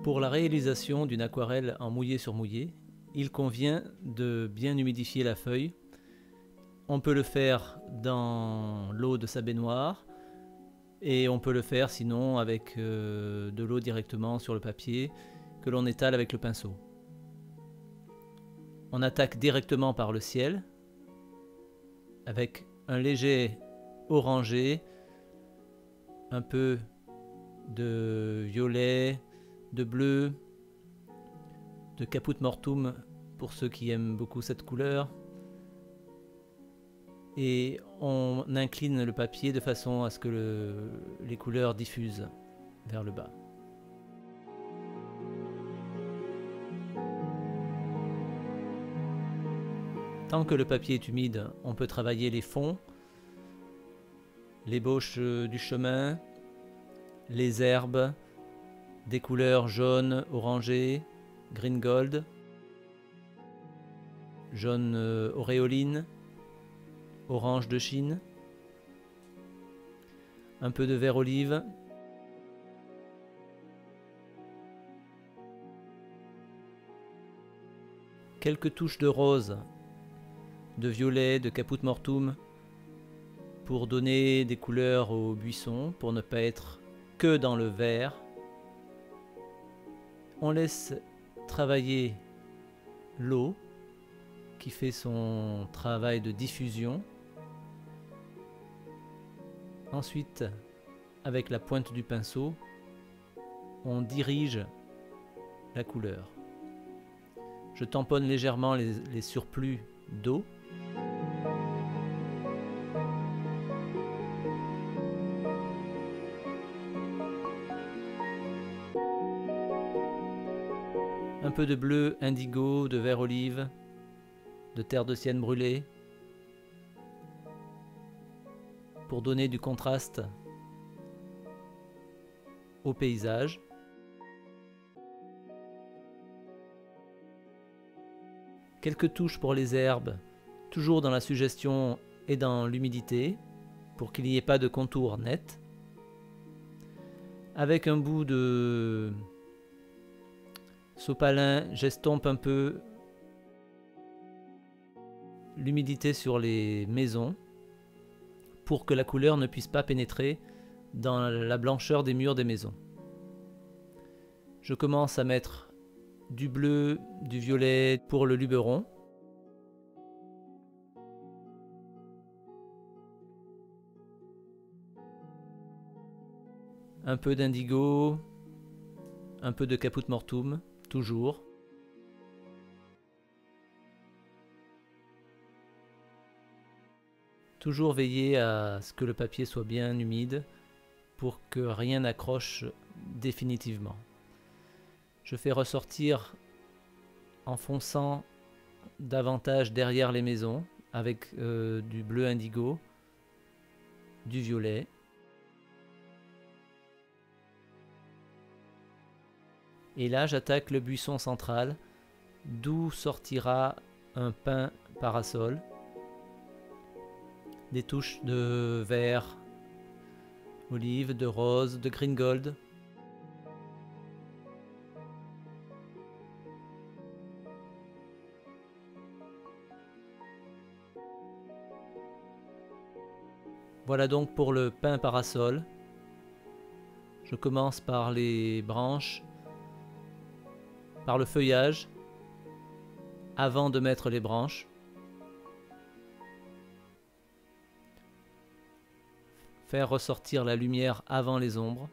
Pour la réalisation d'une aquarelle en mouillé sur mouillé, il convient de bien humidifier la feuille. On peut le faire dans l'eau de sa baignoire et on peut le faire sinon avec de l'eau directement sur le papier que l'on étale avec le pinceau. On attaque directement par le ciel avec un léger orangé, un peu de violet, de bleu, de caput mortuum pour ceux qui aiment beaucoup cette couleur. Et on incline le papier de façon à ce que les couleurs diffusent vers le bas. Tant que le papier est humide, on peut travailler les fonds, l'ébauche du chemin, les herbes, des couleurs jaune, orangé, green gold, jaune auréoline, orange de Chine, un peu de vert olive, quelques touches de rose, de violet, de caput mortuum pour donner des couleurs aux buissons, pour ne pas être que dans le vert. On laisse travailler l'eau qui fait son travail de diffusion. Ensuite, avec la pointe du pinceau, on dirige la couleur. Je tamponne légèrement les surplus d'eau. Un peu de bleu indigo, de vert olive, de terre de sienne brûlée, pour donner du contraste au paysage. Quelques touches pour les herbes, toujours dans la suggestion et dans l'humidité, pour qu'il n'y ait pas de contour net. Avec un bout de sopalin, j'estompe un peu l'humidité sur les maisons pour que la couleur ne puisse pas pénétrer dans la blancheur des murs des maisons. Je commence à mettre du bleu, du violet pour le luberon. Un peu d'indigo, un peu de caput mortuum, toujours. Toujours veiller à ce que le papier soit bien humide pour que rien n'accroche définitivement. Je fais ressortir en fonçant davantage derrière les maisons avec du bleu indigo, du violet. Et là j'attaque le buisson central d'où sortira un pin parasol. Des touches de vert, olive, de rose, de green gold. Voilà donc pour le pin parasol. Je commence par les branches, par le feuillage, avant de mettre les branches. Faire ressortir la lumière avant les ombres.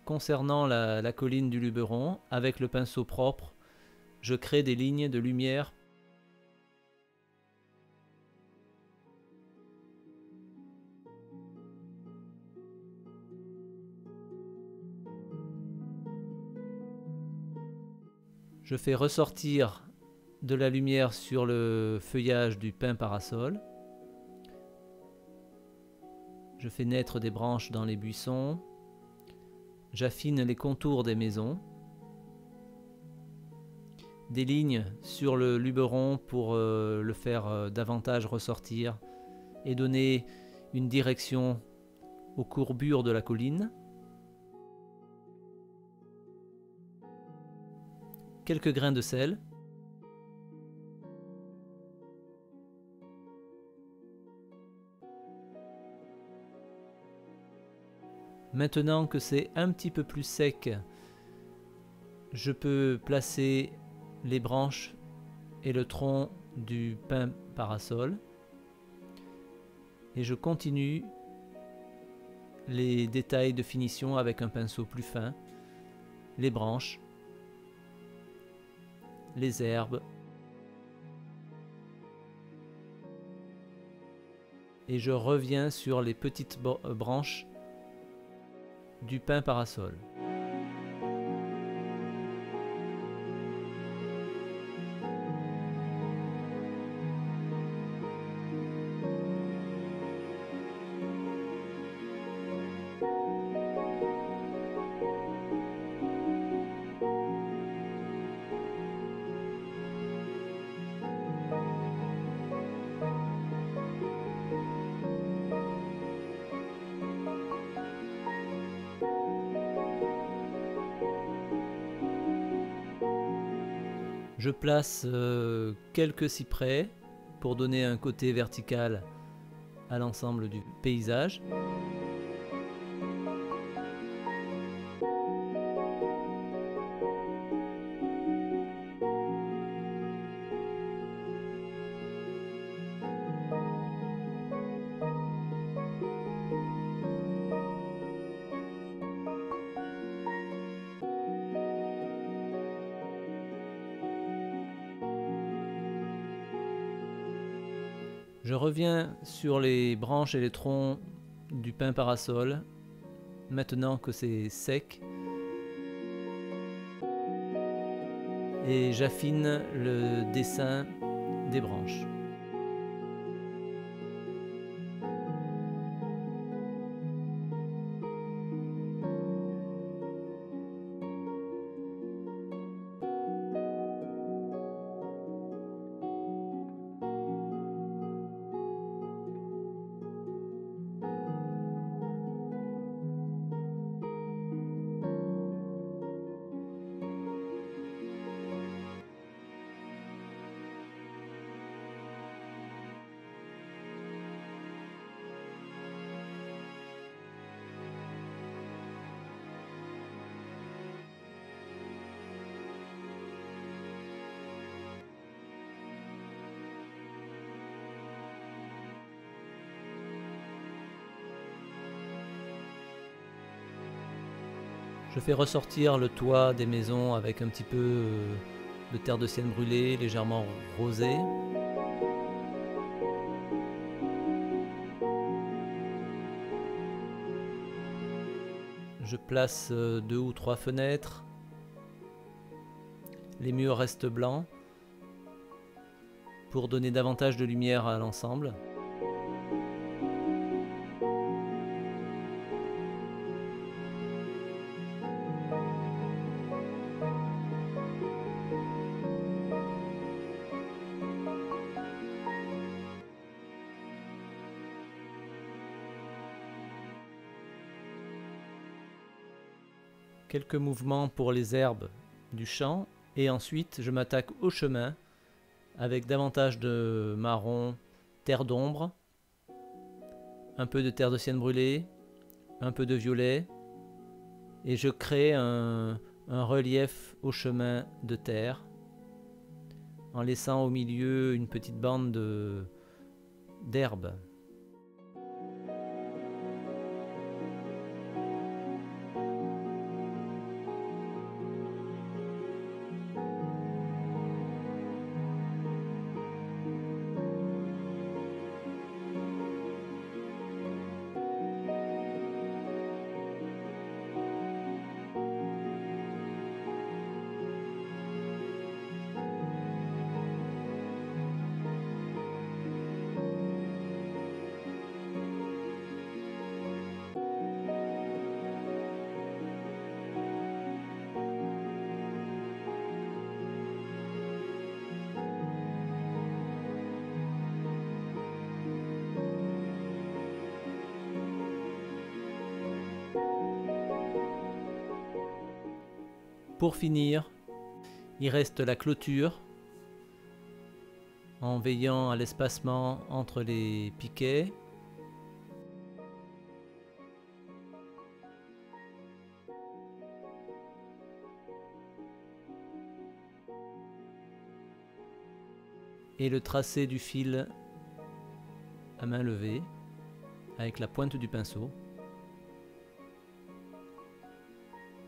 Concernant la colline du Luberon, avec le pinceau propre, je crée des lignes de lumière . Je fais ressortir de la lumière sur le feuillage du pin parasol. Je fais naître des branches dans les buissons. J'affine les contours des maisons. des lignes sur le luberon pour le faire davantage ressortir et donner une direction aux courbures de la colline. Quelques grains de sel. Maintenant que c'est un petit peu plus sec, je peux placer les branches et le tronc du pin parasol. Et je continue les détails de finition avec un pinceau plus fin, les branches, les herbes. Et je reviens sur les petites branches du pin parasol. Je place quelques cyprès pour donner un côté vertical à l'ensemble du paysage. Je reviens sur les branches et les troncs du pin parasol, maintenant que c'est sec, et j'affine le dessin des branches. Je fais ressortir le toit des maisons avec un petit peu de terre de sienne brûlée, légèrement rosée. Je place 2 ou 3 fenêtres. Les murs restent blancs pour donner davantage de lumière à l'ensemble. Quelques mouvements pour les herbes du champ et ensuite je m'attaque au chemin avec davantage de marron, terre d'ombre, un peu de terre de sienne brûlée, un peu de violet et je crée un relief au chemin de terre en laissant au milieu une petite bande d'herbe. Pour finir, il reste la clôture, en veillant à l'espacement entre les piquets. Et le tracé du fil à main levée avec la pointe du pinceau.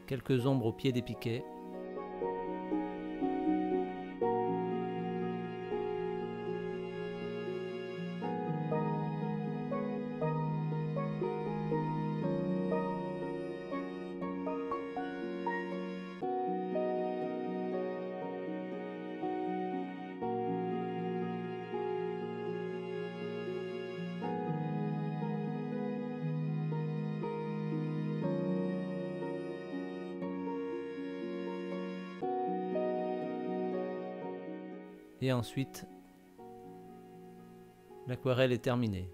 Quelques ombres au pied des piquets. Et ensuite, l'aquarelle est terminée.